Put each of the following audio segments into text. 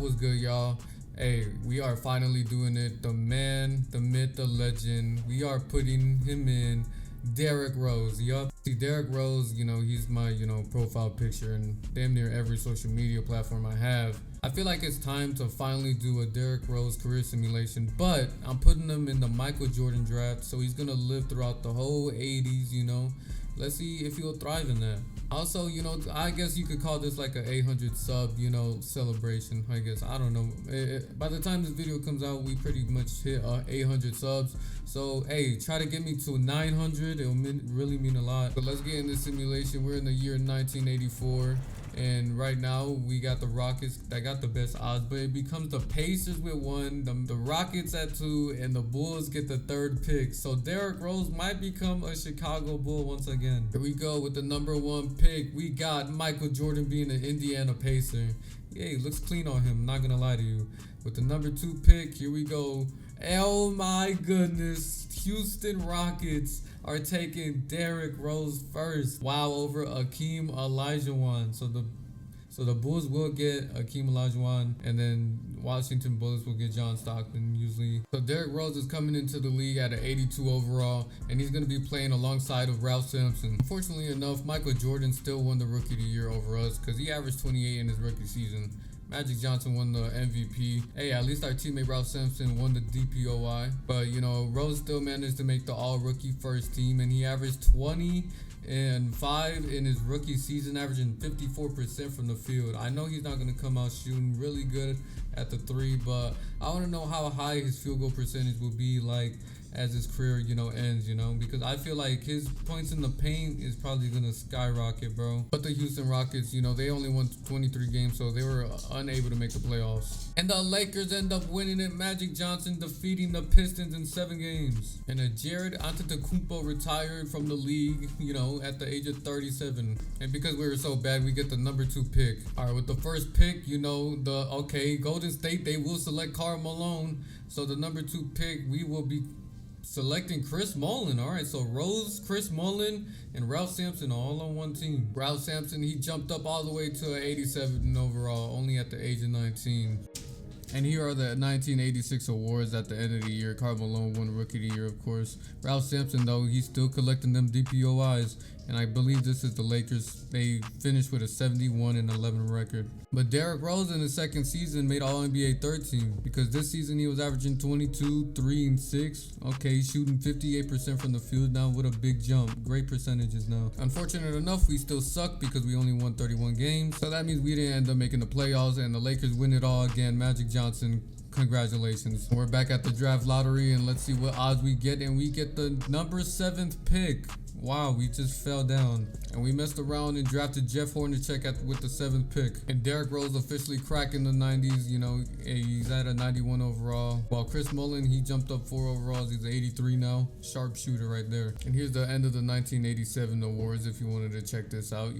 was good, y'all? Hey, we are finally doing it. The man, the myth, the legend. We are putting him in. Derrick Rose. Yup. See, Derrick Rose, he's my, profile picture in damn near every social media platform I have. I feel like it's time to finally do a Derrick Rose career simulation, but I'm putting him in the Michael Jordan draft, so he's gonna live throughout the whole 80s, Let's see if he'll thrive in that. Also, I guess you could call this like a 800 sub, celebration. I guess, I don't know. By the time this video comes out, we pretty much hit 800 subs. So, hey, try to get me to 900. It'll really mean a lot. But let's get in this simulation. We're in the year 1984. And right now, we got the Rockets that got the best odds, but it becomes the Pacers with 1, the Rockets at 2, and the Bulls get the 3rd pick. So Derrick Rose might become a Chicago Bull once again. Here we go with the number 1 pick. We got Michael Jordan being an Indiana Pacer. Yeah, he looks clean on him, not gonna lie to you. With the number 2 pick, here we go. Oh my goodness, Houston Rockets are taking Derrick Rose first. Wow, over Akeem Olajuwon. So the Bulls will get Akeem Olajuwon, and then Washington Bullets will get John Stockton usually. So Derrick Rose is coming into the league at an 82 overall, and he's going to be playing alongside of Ralph Sampson. Unfortunately enough, Michael Jordan still won the Rookie of the Year over us because he averaged 28 in his rookie season. Magic Johnson won the MVP. Hey, at least our teammate Ralph Sampson won the DPOY. But, Rose still managed to make the all-rookie first team, and he averaged 20 and 5 in his rookie season, averaging 54% from the field. I know he's not going to come out shooting really good at the 3, but I want to know how high his field goal percentage will be like as his career, ends, because I feel like his points in the paint is probably going to skyrocket, bro. But the Houston Rockets, they only won 23 games, so they were unable to make the playoffs. And the Lakers end up winning it. Magic Johnson defeating the Pistons in 7 games. And Jared Antetokounmpo retired from the league, at the age of 37. And because we were so bad, we get the number 2 pick. All right, with the first pick, Golden State, they will select Karl Malone. So the number 2 pick, we will be selecting Chris Mullin. All right, so Rose, Chris Mullin, and Ralph Sampson all on one team. Ralph Sampson, he jumped up all the way to an 87 overall, only at the age of 19. And here are the 1986 awards at the end of the year. Karl Malone won Rookie of the Year, of course. Ralph Sampson, though, he's still collecting them DPOIs. And I believe this is the Lakers. They finished with a 71-11 record. But Derrick Rose in his second season made All-NBA third team. Because this season he was averaging 22, 3, and 6. Okay, shooting 58% from the field now with a big jump. Great percentages now. Unfortunate enough, we still suck because we only won 31 games. So that means we didn't end up making the playoffs. And the Lakers win it all again. Magic Johnson, congratulations. We're back at the draft lottery, and let's see what odds we get. And we get the number 7th pick. Wow, we just fell down. And we messed around and drafted Jeff Hornacek with the 7th pick. And Derrick Rose officially cracking the 90s. He's at a 91 overall. While Chris Mullin, he jumped up 4 overalls. He's 83 now. Sharpshooter right there. And here's the end of the 1987 awards if you wanted to check this out.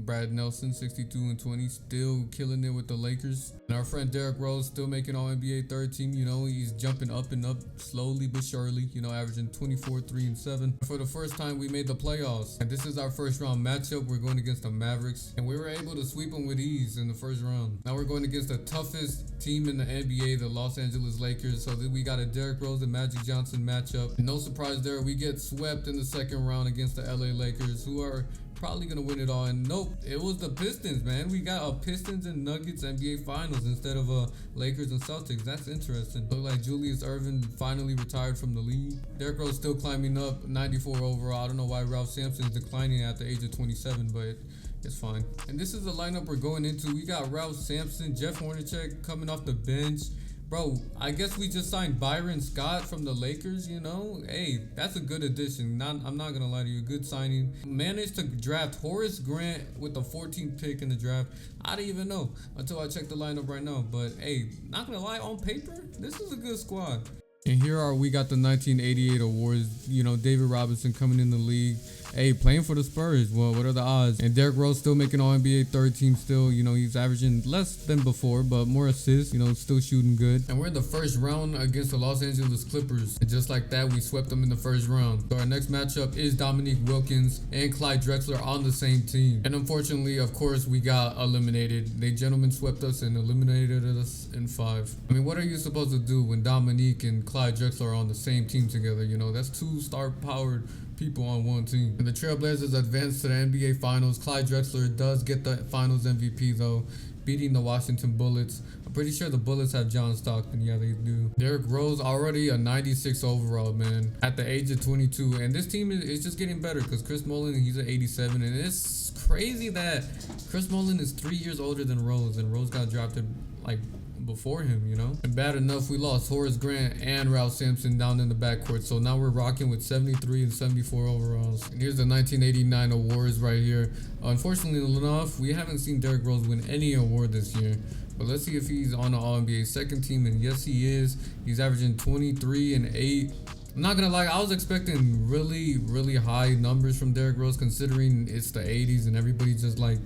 Brad Nelson, 62 and 20, still killing it with the Lakers. And our friend Derrick Rose still making All-NBA third team. He's jumping up and up slowly but surely. Averaging 24, 3, and 7. For the first time, we made the playoffs, and this is our first round matchup. We're going against the Mavericks, and we were able to sweep them with ease in the first round. Now we're going against the toughest team in the NBA, the Los Angeles Lakers. So then we got a Derrick Rose and Magic Johnson matchup. And no surprise there, we get swept in the second round against the LA Lakers, who are probably gonna win it all. And nope, it was the Pistons, man. We got a Pistons and Nuggets NBA Finals instead of Lakers and Celtics. That's interesting. Look like Julius Erving finally retired from the league. Derrick Rose still climbing up, 94 overall. I don't know why Ralph Sampson is declining at the age of 27, but it's fine. And this is the lineup we're going into. We got Ralph Sampson, Jeff Hornacek coming off the bench. Bro, I guess we just signed Byron Scott from the Lakers, Hey, that's a good addition. I'm not going to lie to you. Good signing. Managed to draft Horace Grant with the 14th pick in the draft. I didn't even know until I checked the lineup right now. But, hey, not going to lie, on paper, this is a good squad. And we got the 1988 awards. David Robinson coming in the league. Hey, playing for the Spurs. Well, what are the odds? And Derrick Rose still making All-NBA third team still. He's averaging less than before, but more assists. Still shooting good. And we're in the first round against the Los Angeles Clippers. And just like that, we swept them in the first round. So our next matchup is Dominique Wilkins and Clyde Drexler on the same team. And unfortunately, of course, we got eliminated. They gentlemen swept us and eliminated us in and 5. I mean, what are you supposed to do when Dominique and Clyde Drexler are on the same team together? You know, that's 2 star-powered people on one team. And the Trailblazers advance to the NBA Finals. Clyde Drexler does get the Finals MVP though, beating the Washington Bullets. I'm pretty sure the Bullets have John Stockton. Yeah, they do. Derrick Rose already a 96 overall, man, at the age of 22. And this team is just getting better because Chris Mullin, he's an 87. And it's crazy that Chris Mullin is 3 years older than Rose, and Rose got drafted like before him, you know. And bad enough, we lost Horace Grant and Ralph Sampson down in the backcourt, so now we're rocking with 73 and 74 overalls. And here's the 1989 awards right here. Unfortunately enough, we haven't seen Derrick Rose win any award this year, but let's see if he's on the All-NBA second team, and yes he is. He's averaging 23 and 8. I'm not gonna lie, I was expecting really high numbers from Derrick Rose, considering it's the 80s and everybody just like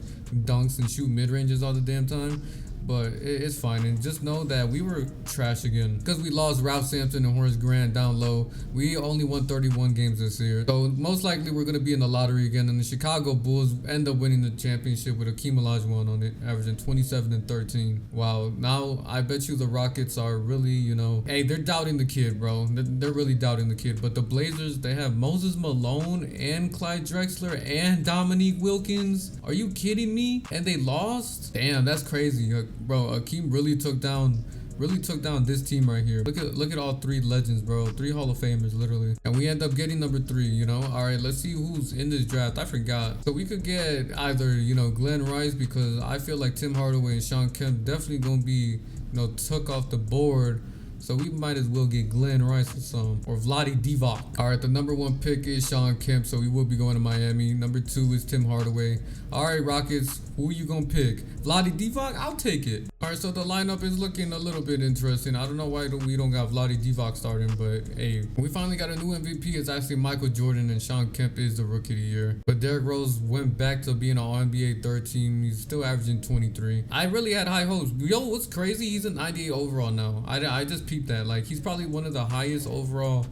dunks and shoot mid-ranges all the damn time. But it's fine, and just know that we were trash again because we lost Ralph Sampson and Horace Grant down low. We only won 31 games this year, so most likely we're gonna be in the lottery again. And the Chicago Bulls end up winning the championship with Hakeem Olajuwon on it, averaging 27 and 13. Wow, now I bet you the Rockets are really, you know, hey, they're doubting the kid, bro. They're really doubting the kid. But the Blazers, they have Moses Malone and Clyde Drexler and Dominique Wilkins. Are you kidding me? And they lost? Damn, that's crazy. Bro, Hakeem really took down this team right here. Look at all 3 legends, bro. 3 Hall of Famers, literally. And we end up getting number 3, you know. All right, let's see who's in this draft. I forgot. So we could get either, you know, Glenn Rice, because I feel like Tim Hardaway and Sean Kemp definitely gonna be, you know, took off the board. So we might as well get Glenn Rice or some, or Vlade Divac. All right, the number 1 pick is Sean Kemp, so we will be going to Miami. Number 2 is Tim Hardaway. All right, Rockets, who you gonna pick? Vlade Divac? I'll take it. All right, so the lineup is looking a little bit interesting. I don't know why we don't got Vlade Divac starting, but hey, we finally got a new MVP. It's actually Michael Jordan, and Sean Kemp is the Rookie of the Year. But Derrick Rose went back to being an All-NBA third team. He's still averaging 23. I really had high hopes. Yo, what's crazy? He's a 98 overall now. I just peeped that. Like, he's probably one of the highest overall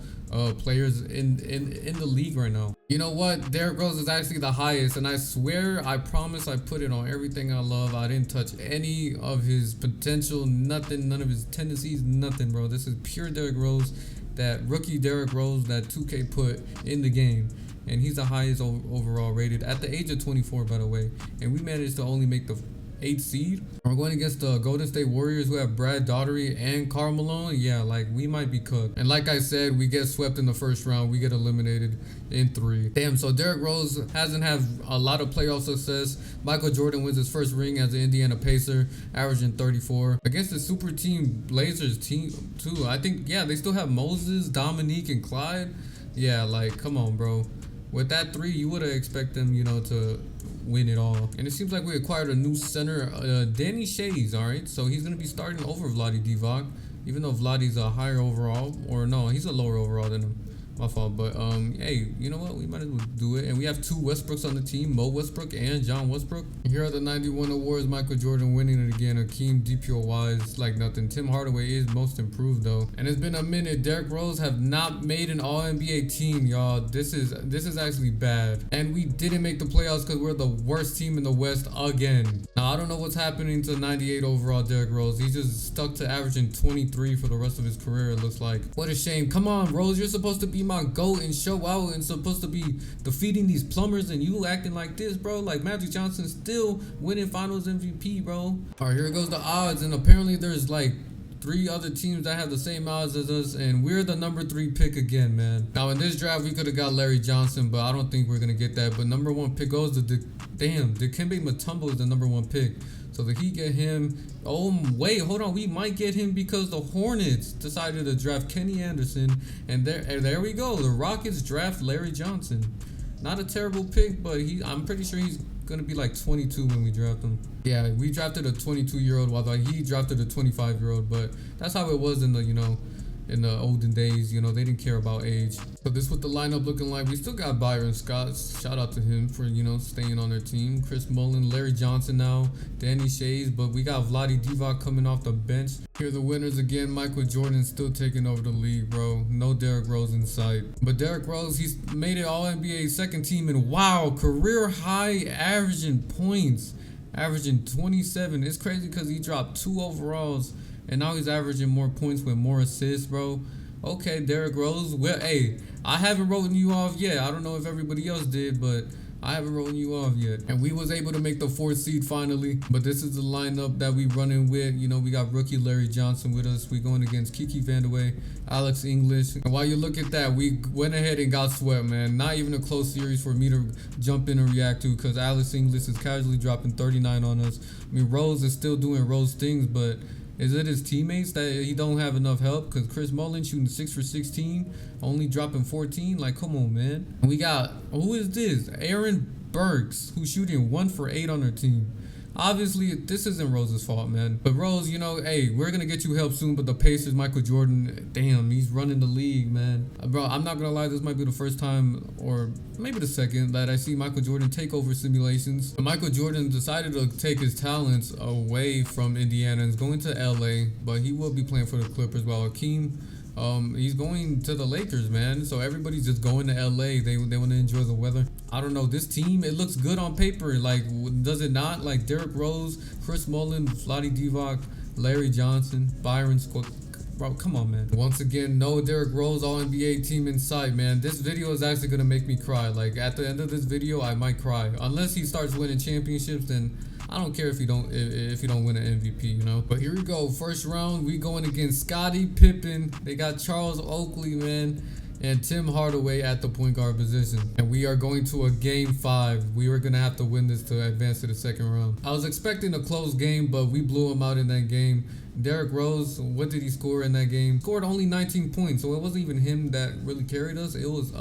players in the league right now. You know what? Derrick Rose is actually the highest, and I swear, I promise I put it on everything I love. I didn't touch any of his potential, nothing, none of his tendencies, nothing, bro. This is pure Derrick Rose, that rookie Derrick Rose that 2K put in the game. And he's the highest overall rated at the age of 24, by the way. And we managed to only make the 8th seed. We're going against the Golden State Warriors, who have Brad Daugherty and Karl Malone. Yeah, like, we might be cooked. And like I said, we get swept in the first round. We get eliminated in 3. Damn, so Derrick Rose hasn't had a lot of playoff success. Michael Jordan wins his first ring as an Indiana Pacer, averaging 34. Against the super team Blazers team, too. I think, yeah, they still have Moses, Dominique, and Clyde. Yeah, like, come on, bro. With that 3, you would have expected them, you know, to win it all. And it seems like we acquired a new center, Danny Shays. All right, so he's gonna be starting over Vlade Divac, even though Vlade's a higher overall, or no, he's a lower overall than him. My fault. But hey, you know what? We might as well do it. And we have 2 Westbrooks on the team, Mo Westbrook and John Westbrook. And here are the 91 awards. Michael Jordan winning it again. Hakeem DPOY like nothing. Tim Hardaway is most improved though. And it's been a minute. Derrick Rose have not made an All-NBA team, y'all. This is actually bad. And we didn't make the playoffs because we're the worst team in the West again. Now I don't know what's happening to 98 overall Derrick Rose. He's just stuck to averaging 23 for the rest of his career, it looks like. What a shame. Come on, Rose. You're supposed to be my GOAT and show out and supposed to be defeating these plumbers, and you acting like this, bro. Like, Magic Johnson still winning Finals MVP, bro. All right, here goes the odds, and apparently there's like 3 other teams that have the same odds as us, and we're the number 3 pick again, man. Now in this draft we could have got Larry Johnson, but I don't think we're gonna get that. But number 1 pick goes to Dikembe Mutombo is the number 1 pick. So the Heat get him. Oh, wait, hold on. We might get him because the Hornets decided to draft Kenny Anderson. And there we go. The Rockets draft Larry Johnson. Not a terrible pick, but I'm pretty sure he's going to be like 22 when we draft him. Yeah, we drafted a 22-year-old while he drafted a 25-year-old. But that's how it was in the, you know, in the olden days. You know, they didn't care about age. So this is what the lineup looking like. We still got Byron Scott. Shout out to him for, you know, staying on their team. Chris Mullin, Larry Johnson now, Danny Shays, but we got Vlade Divac coming off the bench. Here are the winners again. Michael Jordan still taking over the league, bro. No Derrick Rose in sight. But Derrick Rose, he's made it All-NBA second team, and wow, career high averaging points, averaging 27. It's crazy because he dropped 2 overalls and now he's averaging more points with more assists, bro. Okay, Derrick Rose. Well, hey, I haven't written you off yet. I don't know if everybody else did, but I haven't written you off yet. And we was able to make the 4th seed finally. But this is the lineup that we running with. You know, we got rookie Larry Johnson with us. We going against Kiki Vandeweghe, Alex English. And while you look at that, we went ahead and got swept, man. Not even a close series for me to jump in and react to, because Alex English is casually dropping 39 on us. I mean, Rose is still doing Rose things, but is it his teammates that he don't have enough help? Because Chris Mullin shooting 6 for 16, only dropping 14. Like, come on, man. And we got, who is this? Aaron Burks, who's shooting 1 for 8 on her team. Obviously, this isn't Rose's fault, man. But Rose, you know, hey, we're going to get you help soon. But the Pacers, Michael Jordan, damn, he's running the league, man. Bro, I'm not going to lie. This might be the first time, or maybe the second, that I see Michael Jordan take over simulations. But Michael Jordan decided to take his talents away from Indiana and is going to LA. But he will be playing for the Clippers, while Akeem, he's going to the Lakers, man. So everybody's just going to LA. They want to enjoy the weather. I don't know. This team, it looks good on paper. Like, does it not? Like Derrick Rose, Chris Mullin, Vlade Divac, Larry Johnson, Byron Squad. Bro, come on, man. Once again, no Derrick Rose All-NBA team in sight, man. This video is actually going to make me cry. Like, at the end of this video, I might cry. Unless he starts winning championships, then I don't care if you don't win an MVP, you know. But here we go. First round, we going against Scottie Pippen. They got Charles Oakley, man, and Tim Hardaway at the point guard position. And we are going to a game 5. We were going to have to win this to advance to the second round. I was expecting a close game, but we blew him out in that game. Derrick Rose, what did he score in that game? Scored only 19 points, so it wasn't even him that really carried us. It was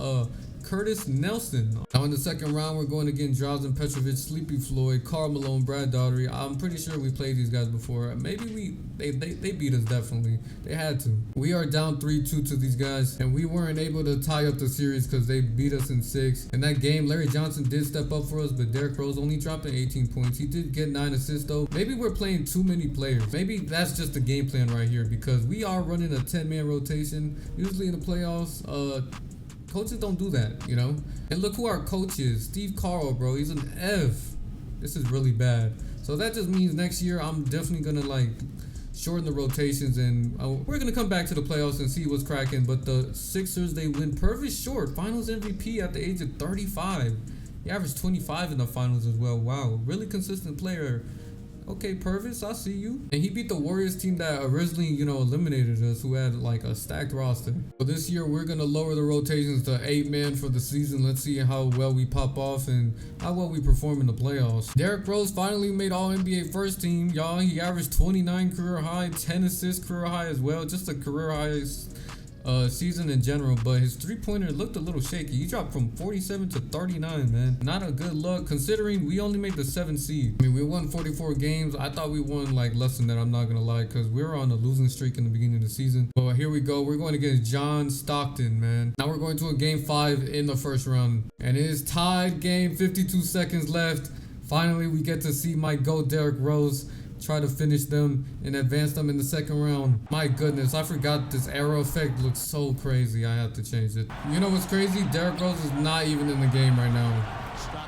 Curtis Nelson. Now in the second round, we're going against Drazen Petrovic, Sleepy Floyd, Karl Malone, Brad Daugherty. I'm pretty sure we played these guys before. Maybe they beat us, definitely. They had to. We are down 3-2 to these guys, and we weren't able to tie up the series because they beat us in 6. In that game, Larry Johnson did step up for us, but Derrick Rose only dropped 18 points. He did get 9 assists though. Maybe we're playing too many players. Maybe that's just the game plan right here, because we are running a 10-man rotation. Usually in the playoffs, coaches don't do that, you know? And look who our coach is. Steve Carl, bro. He's an F. This is really bad. So that just means next year I'm definitely going to, like, shorten the rotations, and we're going to come back to the playoffs and see what's cracking. But the Sixers, they win Purvis Short, finals MVP at the age of 35. He averaged 25 in the finals as well. Wow. Really consistent player. Okay, Purvis, I see you. And he beat the Warriors team that originally, you know, eliminated us, who had like a stacked roster. So this year, we're going to lower the rotations to 8-man for the season. Let's see how well we pop off and how well we perform in the playoffs. Derrick Rose finally made All-NBA first team, y'all. He averaged 29 career high, 10 assists career high as well. Just a career high season in general, but his 3-pointer looked a little shaky. He dropped from 47 to 39, man. Not a good look considering we only made the 7th seed. I mean, we won 44 games. I thought we won like less than that, I'm not gonna lie, because we were on a losing streak in the beginning of the season. But here we go. We're going against John Stockton, man. Now we're going to a game 5 in the first round, and it is tied game, 52 seconds left. Finally, we get to see my GOAT Derrick Rose try to finish them and advance them in the second round. My goodness, I forgot this arrow effect looks so crazy. I have to change it. You know what's crazy? Derrick Rose is not even in the game right now.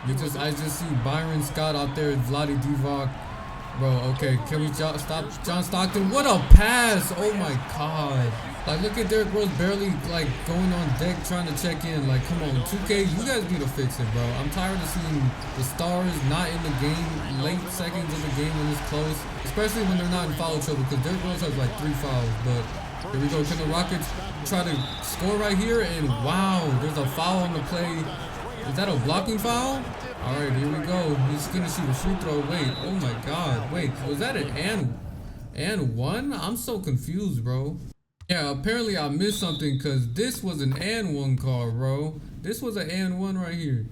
I just see Byron Scott out there, Vlade Divac. Bro, okay, can we stop John Stockton? What a pass! Oh my god. Like, look at Derrick Rose barely, like, going on deck trying to check in. Like, come on, 2K, you guys need to fix it, bro. I'm tired of seeing the stars not in the game, late seconds of the game when it's close, especially when they're not in foul trouble, because Derrick Rose has, like, 3 fouls. But here we go. Can the Rockets try to score right here? And, wow, there's a foul on the play. Is that a blocking foul? All right, here we go. He's going to shoot a free throw. Wait, oh, my God. Wait, was that an and one? I'm so confused, bro. Yeah, apparently I missed something, because this was an and one call, bro. This was an and one right here.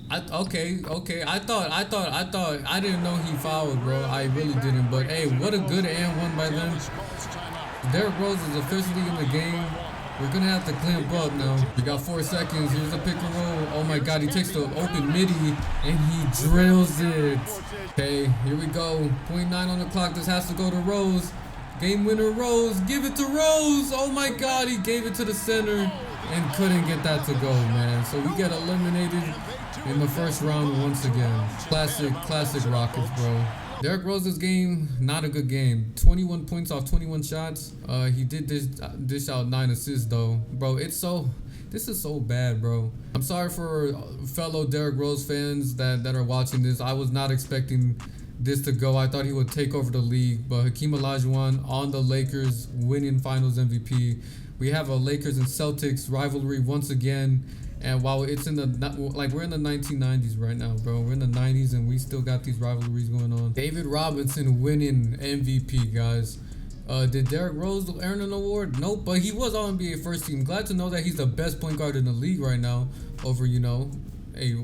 Okay. I thought I didn't know he fouled, bro. I really didn't. But hey, what a good and one by them. Derrick Rose is officially in the game. We're gonna have to clamp up now. We got 4 seconds. Here's a pick and roll. Oh my god, he takes the open midi and he drills it. Okay, here we go. 0.9 on the clock. This has to go to Rose. Game winner Rose. Give it to Rose. Oh my god, he gave it to the center and couldn't get that to go, man. So we get eliminated in the first round once again. Classic Rockets, bro. Derrick Rose's game, not a good game. 21 points off 21 shots. He did dish out 9 assists though. Bro, this is so bad, bro. I'm sorry for fellow Derrick Rose fans that are watching this. I was not expecting this to go. I thought he would take over the league, but Hakeem Olajuwon on the Lakers winning Finals MVP. We have a Lakers and Celtics rivalry once again. And while it's in the, like, we're in the 1990s right now, bro. We're in the 90s and we still got these rivalries going on. David Robinson winning MVP, guys. Did Derrick Rose earn an award? Nope, but he was all NBA first team. Glad to know that he's the best point guard in the league right now over, you know,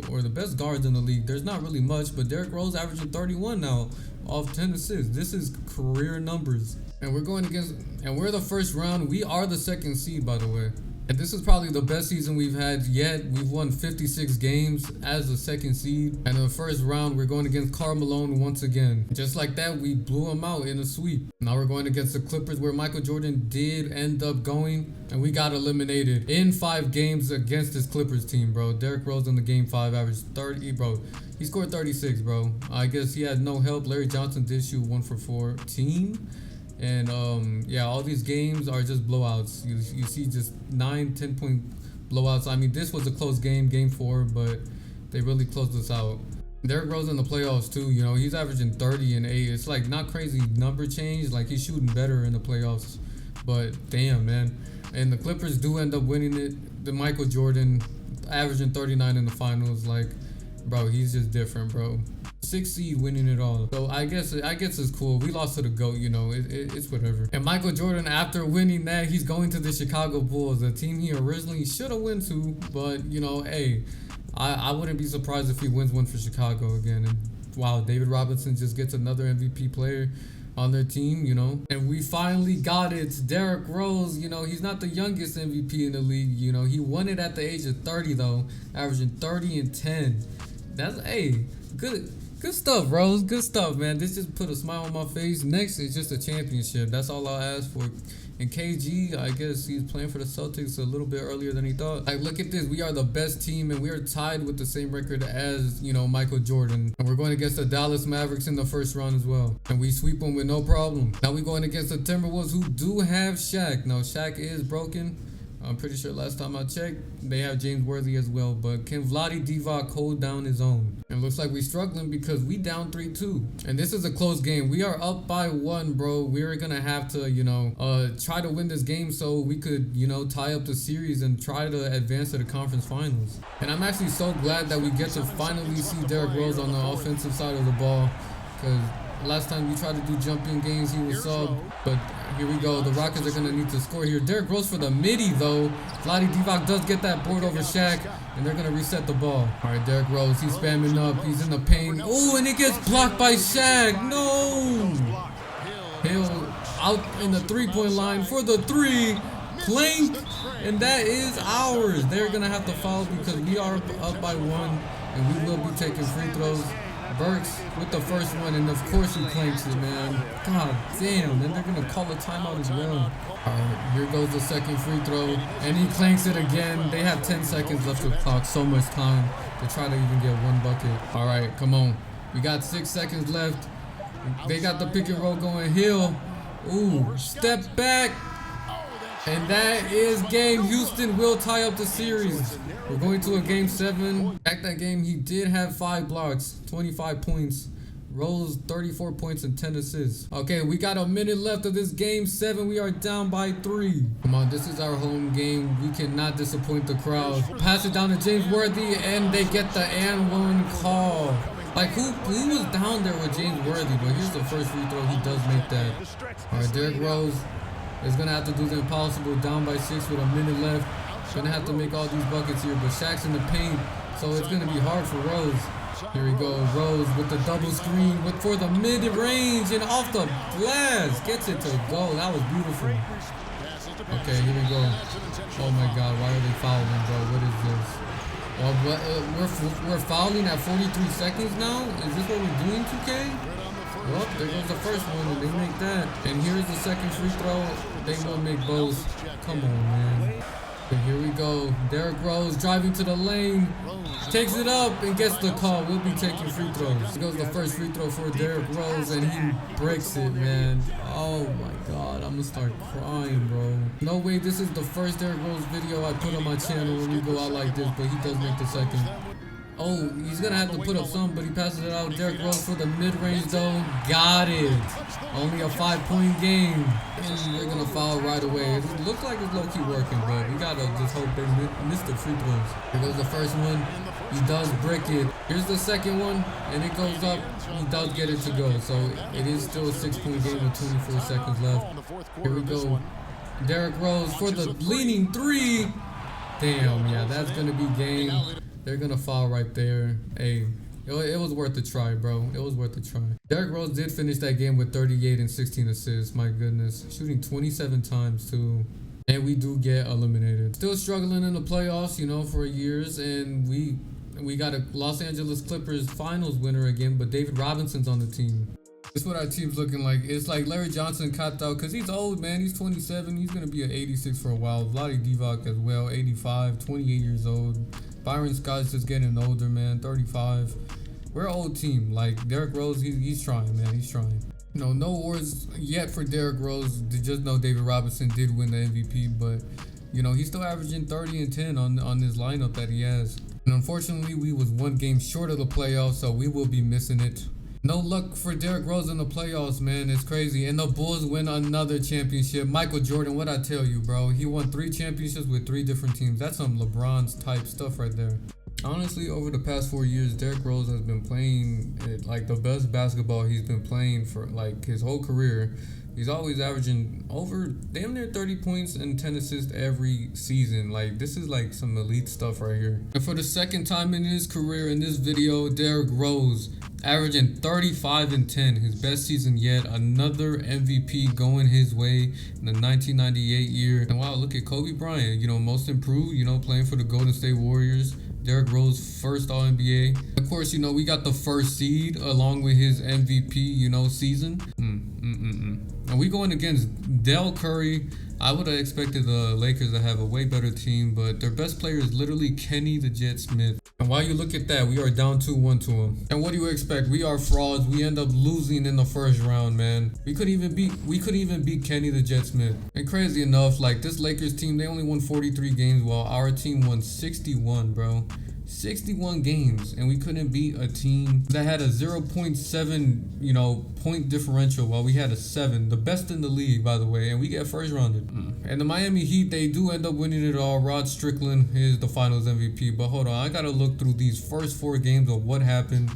or the best guards in the league. There's not really much, but Derrick Rose averaging 31 now off 10 assists. This is career numbers. And we're going against, and we're the first round. We are the second seed, by the way. And this is probably the best season we've had yet. We've won 56 games as the second seed. And in the first round, we're going against Karl Malone once again. Just like that, we blew him out in a sweep. Now we're going against the Clippers, where Michael Jordan did end up going. And we got eliminated in 5 games against this Clippers team, bro. Derrick Rose in the game 5 averaged 30, bro. He scored 36, bro. I guess he had no help. Larry Johnson did shoot 1 for 14. And yeah, all these games are just blowouts. You see just 9-10 point blowouts. I mean, this was a close game, game 4, but they really closed us out. Derrick Rose in the playoffs too, you know, he's averaging 30 and 8. It's like not crazy number change, like he's shooting better in the playoffs, but damn, man. And the Clippers do end up winning it. The Michael Jordan averaging 39 in the finals, like, bro, he's just different, bro. 6 seed winning it all. So I guess it's cool. We lost to the GOAT, you know, it's whatever. And Michael Jordan, after winning that, he's going to the Chicago Bulls, a team he originally should have went to, but you know, hey, I wouldn't be surprised if he wins one for Chicago again. And wow, David Robinson just gets another MVP player on their team, you know. And we finally got it. Derrick Rose, you know, he's not the youngest MVP in the league, you know. He won it at the age of 30 though, averaging 30 and 10. That's, hey, good stuff, Rose. Good stuff, man. This just put a smile on my face. Next is just a championship. That's all I'll ask for. And KG, I guess he's playing for the Celtics a little bit earlier than he thought. Like, look at this. We are the best team, and we are tied with the same record as, you know, Michael Jordan. And we're going against the Dallas Mavericks in the first round as well. And we sweep them with no problem. Now we're going against the Timberwolves, who do have Shaq. Now, Shaq is broken. I'm pretty sure last time I checked, they have James Worthy as well. But can Vlade Divac hold down his own? And looks like we're struggling because we down 3-2. And this is a close game. We are up by 1, bro. We're going to have to, you know, try to win this game so we could, you know, tie up the series and try to advance to the conference finals. And I'm actually so glad that we get to finally see Derrick Rose on the offensive side of the ball. Because last time we tried to do jumping games, he was sub. But here we go. The Rockets are going to need to score here. Derrick Rose for the midi, though. Vlade Divac does get that board over Shaq, and they're going to reset the ball. All right, Derrick Rose, he's spamming up. He's in the paint. Oh, and it gets blocked by Shaq. No. Hill out in the three-point line for the 3. Clank, and that is ours. They're going to have to foul because we are up by 1, and we will be taking free throws. Burks with the first one, and of course he clanks it, man. God damn, then they're gonna call a timeout as well. Alright, here goes the second free throw, and he clanks it again. They have 10 seconds left to the clock, so much time to try to even get 1 bucket. Alright, come on. We got 6 seconds left. They got the pick and roll going. Hill. Ooh, step back. And that is game. Houston will tie up the series. We're going to a game 7. Back that game, he did have 5 blocks, 25 points. Rose 34 points and 10 assists. Okay, we got a minute left of this game 7. We are down by 3. Come on, this is our home game. We cannot disappoint the crowd. Pass it down to James Worthy, and they get the and 1 call. Like, who was down there with James Worthy? But here's the first free throw. He does make that. All right, Derrick Rose is going to have to do the impossible, down by 6 with a minute left. Going to have to make all these buckets here, but Shaq's in the paint, so it's going to be hard for Rose. Here we go, Rose with the double screen for the mid-range, and off the glass. Gets it to go. That was beautiful. Okay, here we go. Oh my God, why are they fouling, bro? What is this? Well, we're fouling at 43 seconds now? Is this what we're doing, 2K? Well, there goes the first one, and they make that. And here's the second free throw. They will make both. Come on, man. Here we go. Derrick Rose driving to the lane. Takes it up and gets the call. We'll be taking free throws. Here goes the first free throw for Derrick Rose, and he breaks it, man. Oh my God, I'm gonna start crying, bro. No way, this is the first Derrick Rose video I put on my channel when we go out like this, but he does make the second. Oh, he's gonna have to put up some, but he passes it out. Derrick Rose for the mid-range though. Got it. Only a 5-point game. And they're gonna foul right away. It looks like it's low-key working, but we gotta just hope they miss the free throws. Here goes the first one. He does brick it. Here's the second one, and it goes up. He does get it to go, so it is still a 6-point game with 24 seconds left. Here we go. Derrick Rose for the leaning three. Damn, yeah, that's gonna be game. They're gonna foul right there. Hey, it was worth a try, bro. It was worth a try. Derrick Rose did finish that game with 38 and 16 assists. My goodness, shooting 27 times too. And we do get eliminated. Still struggling in the playoffs, you know, for years. And we got a Los Angeles Clippers finals winner again, but David Robinson's on the team. This is what our team's looking like. It's like Larry Johnson capped out because he's old, man. He's 27. He's going to be at 86 for a while. Vlade Divac as well, 85, 28 years old. Byron Scott's just getting older, man, 35. We're an old team. Like, Derrick Rose, he's trying, man. He's trying. You know, no awards yet for Derrick Rose. Just know David Robinson did win the MVP, but, you know, he's still averaging 30 and 10 on this lineup that he has. And unfortunately, we was one game short of the playoffs, so we will be missing it. No luck for Derrick Rose in the playoffs, man. It's crazy. And the Bulls win another championship. Michael Jordan, what I tell you, bro. He won 3 championships with 3 different teams. That's some LeBron's type stuff right there. Honestly, over the past 4 years, Derrick Rose has been playing like the best basketball he's been playing for like his whole career. He's always averaging over damn near 30 points and 10 assists every season. Like, this is like some elite stuff right here. And for the second time in his career in this video, Derrick Rose averaging 35 and 10, his best season yet. Another MVP going his way in the 1998 year. And wow, look at Kobe Bryant, you know, most improved, you know, playing for the Golden State Warriors. Derrick Rose, first All-NBA. Of course, you know, we got the first seed along with his MVP, you know, season. And we going against Del Curry. I would have expected the Lakers to have a way better team, but their best player is literally Kenny the Jet Smith. And while you look at that, we are down 2-1 to him. And what do you expect? We are frauds. We end up losing in the first round, man. We couldn't even beat Kenny the Jet Smith. And crazy enough, like this Lakers team, they only won 43 games while our team won 61, bro. 61 games, and we couldn't beat a team that had a 0.7, you know, point differential while we had a 7, the best in the league, by the way, and we get first rounded. And the Miami Heat, they do end up winning it all. Rod Strickland is the finals MVP, but hold on, I gotta look through these first 4 games of what happened.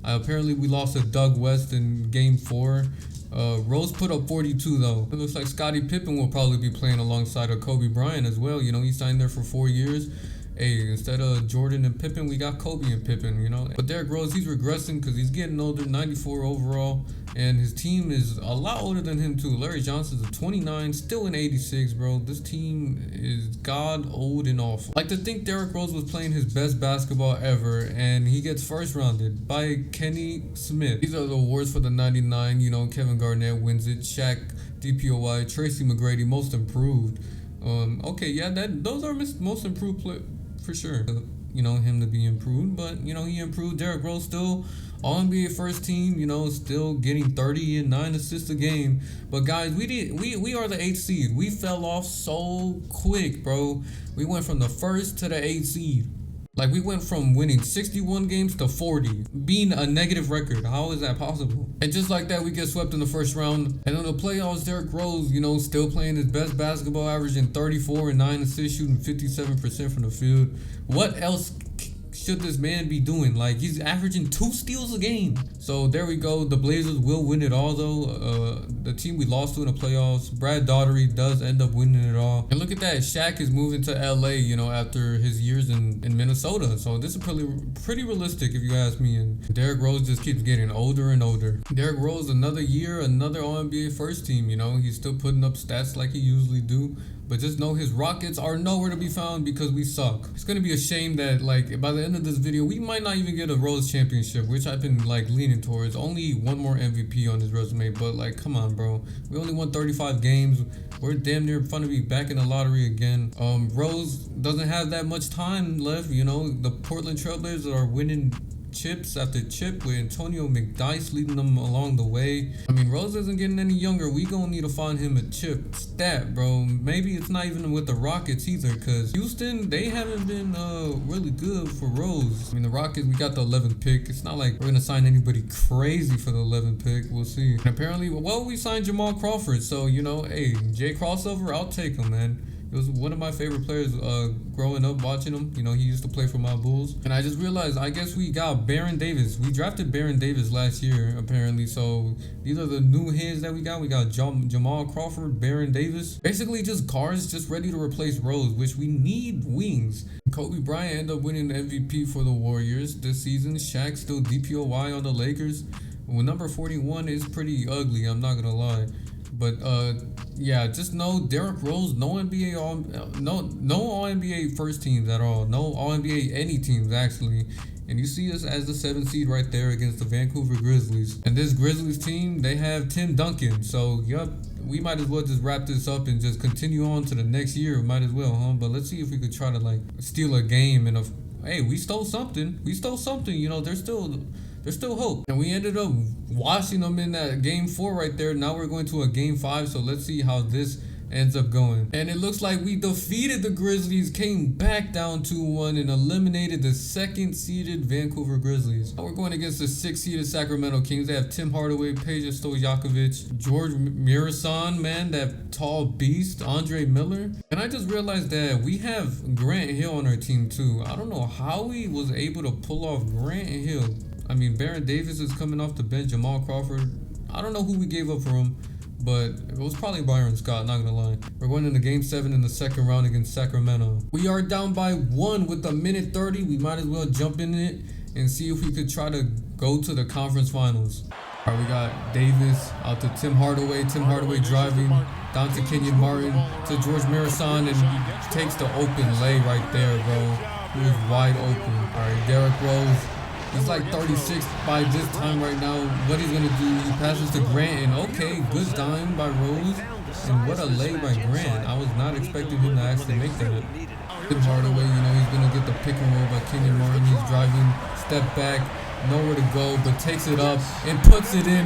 Apparently we lost to Doug West in game 4. Rose put up 42 though. It looks like Scottie Pippen will probably be playing alongside of Kobe Bryant as well. You know, he signed there for 4 years. Hey, instead of Jordan and Pippen, we got Kobe and Pippen, you know. But Derrick Rose, he's regressing because he's getting older, 94 overall. And his team is a lot older than him too. Larry Johnson's a 29, still an 86, bro. This team is god old and awful. Like, to think Derrick Rose was playing his best basketball ever and he gets first rounded by Kenny Smith. These are the awards for the 99, you know. Kevin Garnett wins it. Shaq, DPOY, Tracy McGrady, most improved. Okay, yeah, those are most improved players. For sure, you know, him to be improved, but you know, he improved. Derrick Rose still All-NBA first team, you know, still getting 30 and 9 assists a game. But guys, we are the 8th seed. We fell off so quick, bro. We went from the 1st to the 8th seed. Like, we went from winning 61 games to 40, being a negative record. How is that possible? And just like that, we get swept in the first round. And in the playoffs, Derrick Rose, you know, still playing his best basketball, averaging 34 and 9 assists, shooting 57% from the field. What else should this man be doing? Like, he's averaging 2 steals a game. So there we go. The Blazers will win it all, though. The team we lost to in the playoffs, Brad Daugherty, does end up winning it all. And look at that. Shaq is moving to LA, you know, after his years in Minnesota. So this is pretty realistic, if you ask me. And Derrick Rose just keeps getting older and older. Derrick Rose, another year, another All-NBA first team, you know. He's still putting up stats like he usually do. But just know his Rockets are nowhere to be found because we suck. It's going to be a shame that, like, by the end of this video, we might not even get a Rose championship, which I've been, like, leaning towards. Only one more MVP on his resume, but, like, come on, bro. We only won 35 games. We're damn near fun to be back in the lottery again. Rose doesn't have that much time left. You know, the Portland Trailblazers are winning chips after chip with Antonio McDyess leading them along the way. I mean, Rose isn't getting any younger. We gonna need to find him a chip stat, bro. Maybe it's not even with the Rockets either, because Houston, they haven't been really good for Rose. I mean, the Rockets, we got the 11th pick. It's not like we're gonna sign anybody crazy for the 11th pick. We'll see. And apparently, well, we signed Jamal Crawford, so, you know, hey, Jay Crossover, I'll take him, man. He was one of my favorite players growing up watching him. You know, he used to play for my Bulls. And I just realized, I guess we got Baron Davis. We drafted Baron Davis last year, apparently. So these are the new hits that we got. We got Jamal Crawford, Baron Davis. Basically just guards just ready to replace Rose, which we need wings. Kobe Bryant ended up winning the MVP for the Warriors this season. Shaq still DPOY on the Lakers. Well, number 41 is pretty ugly, I'm not gonna lie. But yeah, just know Derrick Rose, no NBA all NBA first teams at all. No all NBA any teams actually. And you see us as the 7th seed right there against the Vancouver Grizzlies. And this Grizzlies team, they have Tim Duncan. So yup, we might as well just wrap this up and just continue on to the next year. Might as well, huh? But let's see if we could try to like steal a game and hey, we stole something. We stole something, you know, there's still hope. And we ended up washing them in that game 4 right there. Now we're going to a game 5. So let's see how this ends up going. And it looks like we defeated the Grizzlies, came back down 2-1 and eliminated the 2nd seeded Vancouver Grizzlies. Now we're going against the 6th seeded Sacramento Kings. They have Tim Hardaway, Peja Stojakovic, George Mirasan, man, that tall beast, Andre Miller. And I just realized that we have Grant Hill on our team too. I don't know how he was able to pull off Grant Hill. I mean, Baron Davis is coming off the bench. Jamal Crawford. I don't know who we gave up for him, but it was probably Byron Scott, not gonna lie. We're going into game 7 in the 2nd round against Sacramento. We are down by 1 with a minute 30. We might as well jump in it and see if we could try to go to the conference finals. All right, we got Davis out to Tim Hardaway. Tim Hardaway driving down to Kenyon Martin to George Mirasan, and he takes the open lay right there, bro. He was wide open. All right, Derrick Rose. He's like 36 by this time right now. What he's gonna do, he passes to Grant, and okay, good dime by Rose. And what a lay by Grant. I was not expecting him to actually make that. Tim Hardaway, you know, he's gonna get the pick and roll by Kenyon Martin. He's driving, step back, nowhere to go, but takes it up and puts it in.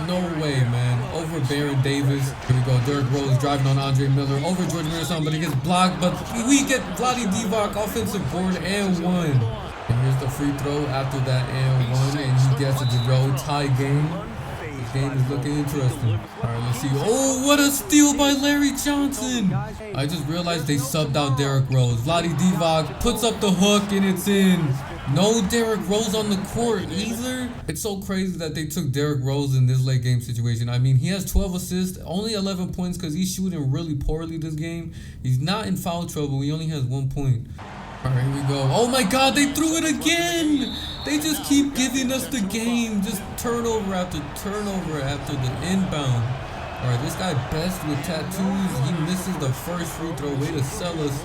No way, man. Over Baron Davis. Here we go. Derrick Rose driving on Andre Miller. Over George Mirasan, but he gets blocked. But we get Vlade Divac offensive board and 1. And here's the free throw after that and 1, and he gets it to go. Tie game. This game is looking interesting. Alright, let's see. Oh, what a steal by Larry Johnson. I just realized they subbed out Derrick Rose. Vlade Divac puts up the hook and it's in. No Derrick Rose on the court either. It's so crazy that they took Derrick Rose in this late game situation. I mean, he has 12 assists, only 11 points because he's shooting really poorly this game. He's not in foul trouble. He only has 1 point. Alright, here we go. Oh my god, they threw it again! They just keep giving us the game. Just turnover after the inbound. Alright, this guy Best with tattoos. He misses the first free throw. Way to sell us.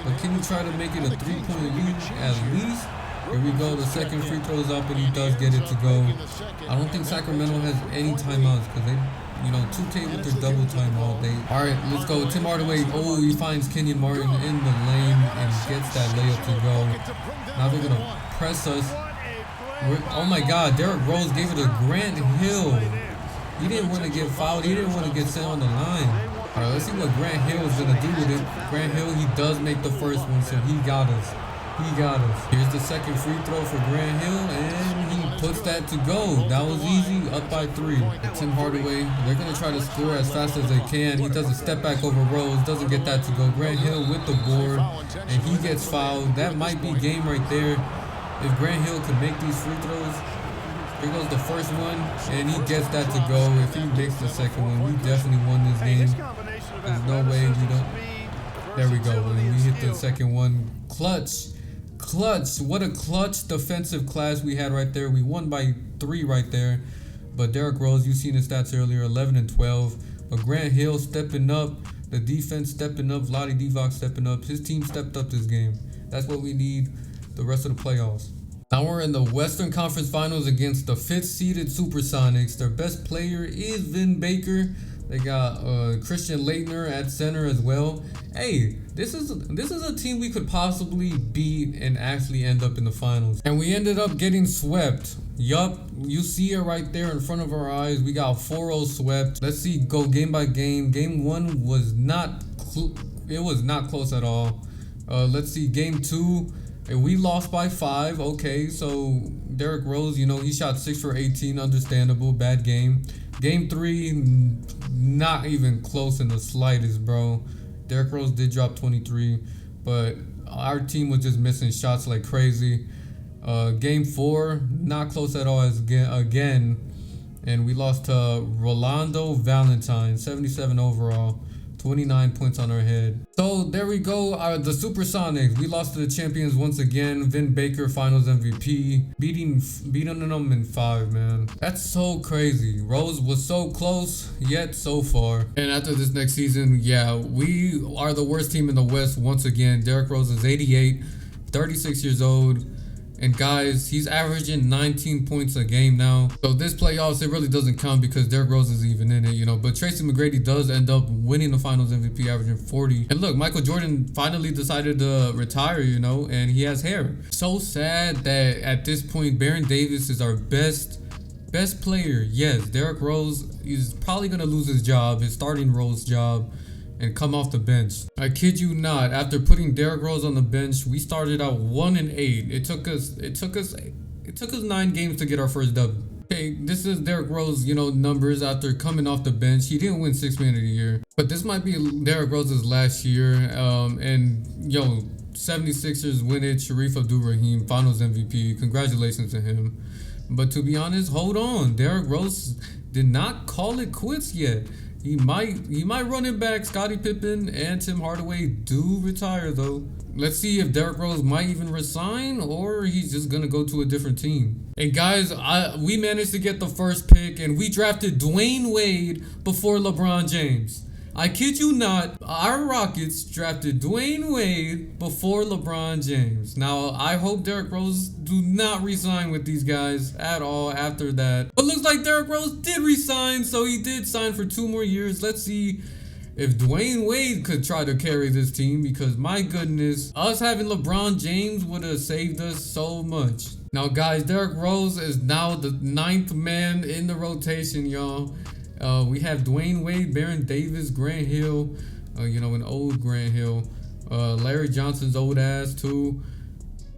But can you try to make it a 3-point lead at least? Here we go. The second free throw is up and he does get it to go. I don't think Sacramento has any timeouts because they, you know, 2K with their double time all day. All right, let's go. Tim Hardaway. Oh, he finds Kenyon Martin in the lane and gets that layup to go. Now they're going to press us. Oh, my God. Derrick Rose gave it to Grant Hill. He didn't want to get fouled. He didn't want to get sent on the line. All right, let's see what Grant Hill is going to do with it. Grant Hill, he does make the first one, so he got us. He got us. Here's the second free throw for Grant Hill, and he puts that to go. That was easy, up by 3. And Tim Hardaway, they're going to try to score as fast as they can. He does a step back over Rose, doesn't get that to go. Grant Hill with the board, and he gets fouled. That might be game right there. If Grant Hill could make these free throws, here goes the first one, and he gets that to go. If he makes the second one, we definitely won this game. There's no way we don't. There we go. When we hit the second one, clutch. What a clutch defensive class we had right there. We won by 3 right there. But Derrick Rose, you've seen his stats earlier, 11 and 12. But Grant Hill stepping up, the defense stepping up, Vlade Divac stepping up. His team stepped up this game. That's what we need the rest of the playoffs. Now we're in the Western Conference Finals against the 5th seeded Supersonics. Their best player is Vin Baker, They got Christian Leitner at center as well. Hey, this is a team we could possibly beat and actually end up in the finals. And we ended up getting swept. Yup, you see it right there in front of our eyes. We got 4-0 swept. Let's see, go game by game. Game 1 was not it was not close at all. Let's see, game 2. We lost by 5. Okay, so Derrick Rose, he shot 6 for 18. Understandable. Bad game. Game 3, not even close in the slightest, bro. Derrick Rose did drop 23, but our team was just missing shots like crazy. Game 4, not close at all again. And we lost to Rolando Valentine, 77 overall. 29 points on our head. So there we go. The Supersonics. We lost to the champions once again. Vin Baker, Finals MVP, beating them in 5. Man, that's so crazy. Rose was so close, yet so far. And after this next season, yeah, we are the worst team in the West once again. Derrick Rose is 88, 36 years old. And guys, he's averaging 19 points a game now. So this playoffs, it really doesn't count because Derrick Rose is even in it, But Tracy McGrady does end up winning the Finals MVP, averaging 40. And look, Michael Jordan finally decided to retire, and he has hair. So sad that at this point, Baron Davis is our best player. Yes, Derrick Rose is probably going to lose his job, his starting Rose job, and come off the bench. I kid you not, after putting Derrick Rose on the bench, we started out 1-8. It took us 9 games to get our first dub. Okay, this is Derrick Rose, numbers after coming off the bench. He didn't win 6th Man of the Year, but this might be Derrick Rose's last year. And 76ers win it. Sharif Abdul-Rahim, Finals MVP. Congratulations to him. But to be honest, hold on. Derrick Rose did not call it quits yet. He might run it back. Scottie Pippen and Tim Hardaway do retire though. Let's see if Derrick Rose might even resign or he's just gonna go to a different team. And guys, we managed to get the first pick and we drafted Dwayne Wade before LeBron James. I kid you not, our Rockets drafted Dwayne Wade before LeBron James. Now, I hope Derrick Rose do not resign with these guys at all after that. But looks like Derrick Rose did resign, so he did sign for 2 more years. Let's see if Dwayne Wade could try to carry this team because my goodness, us having LeBron James would have saved us so much. Now, guys, Derrick Rose is now the 9th man in the rotation, y'all. We have Dwayne Wade, Baron Davis, Grant Hill, an old Grant Hill, Larry Johnson's old ass too.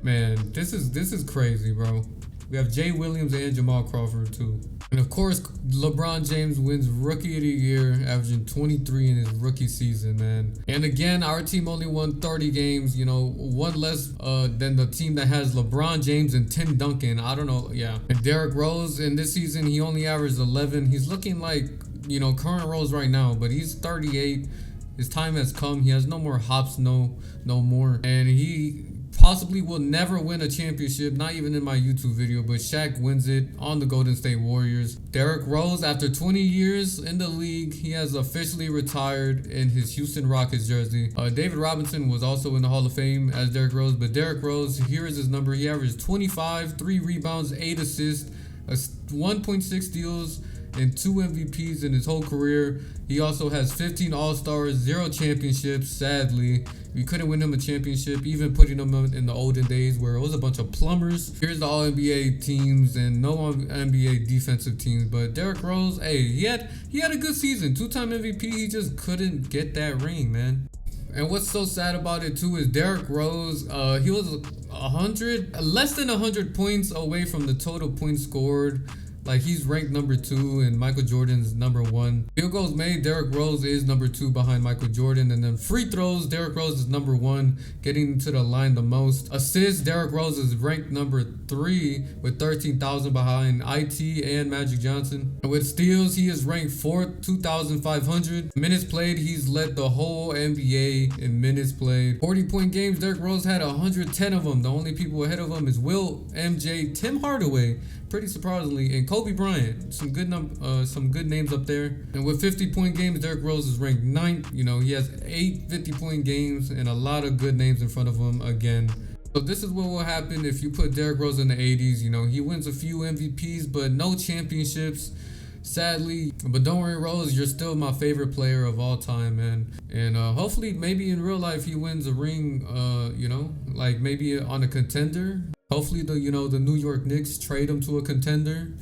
Man, this is crazy, bro. We have Jay Williams and Jamal Crawford too. And of course, LeBron James wins Rookie of the Year, averaging 23 in his rookie season, man. And again, our team only won 30 games, one less than the team that has LeBron James and Tim Duncan. I don't know, yeah. And Derrick Rose in this season, he only averaged 11. He's looking like, current Rose right now, but he's 38. His time has come. He has no more hops, no more. And he possibly will never win a championship, not even in my YouTube video, but Shaq wins it on the Golden State Warriors. Derrick Rose, after 20 years in the league, he has officially retired in his Houston Rockets jersey. David Robinson was also in the Hall of Fame as Derrick Rose, but Derrick Rose, here is his number. He averaged 25, 3 rebounds, 8 assists, 1.6 steals, and 2 MVPs in his whole career. He also has 15 All-Stars, 0 championships, sadly. We couldn't win him a championship, even putting him in the olden days where it was a bunch of plumbers. Here's the All-NBA teams and no NBA defensive teams. But Derrick Rose, hey, he had a good season. 2-time MVP, he just couldn't get that ring, man. And what's so sad about it too is Derrick Rose, he was less than 100 points away from the total points scored. Like, he's ranked number 2 and Michael Jordan's number 1. Field goals made, Derrick Rose is number 2 behind Michael Jordan. And then free throws, Derrick Rose is number 1, getting to the line the most. Assists, Derrick Rose is ranked number 3 with 13,000 behind IT and Magic Johnson. And with steals, he is ranked 4th, 2,500. Minutes played, he's led the whole NBA in minutes played. 40-point games, Derrick Rose had 110 of them. The only people ahead of him is Will, MJ, Tim Hardaway, pretty surprisingly, and Kobe Bryant. Some good names up there. And with 50-point games, Derrick Rose is ranked 9th. He has 8 50-point games and a lot of good names in front of him again. So this is what will happen if you put Derrick Rose in the 80s. He wins a few MVPs, but no championships. sadly. But don't worry, Rose, you're still my favorite player of all time, man. And hopefully, maybe in real life, he wins a ring. Like maybe on a contender. Hopefully, the New York Knicks trade him to a contender,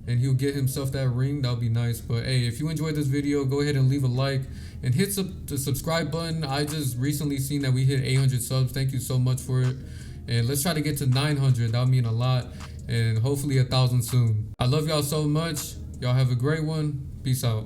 and he'll get himself that ring. That'll be nice. But hey, if you enjoyed this video, go ahead and leave a like and hit the subscribe button. I just recently seen that we hit 800 subs. Thank you so much for it. And let's try to get to 900. That'll mean a lot. And hopefully 1,000 soon. I love y'all so much. Y'all have a great one. Peace out.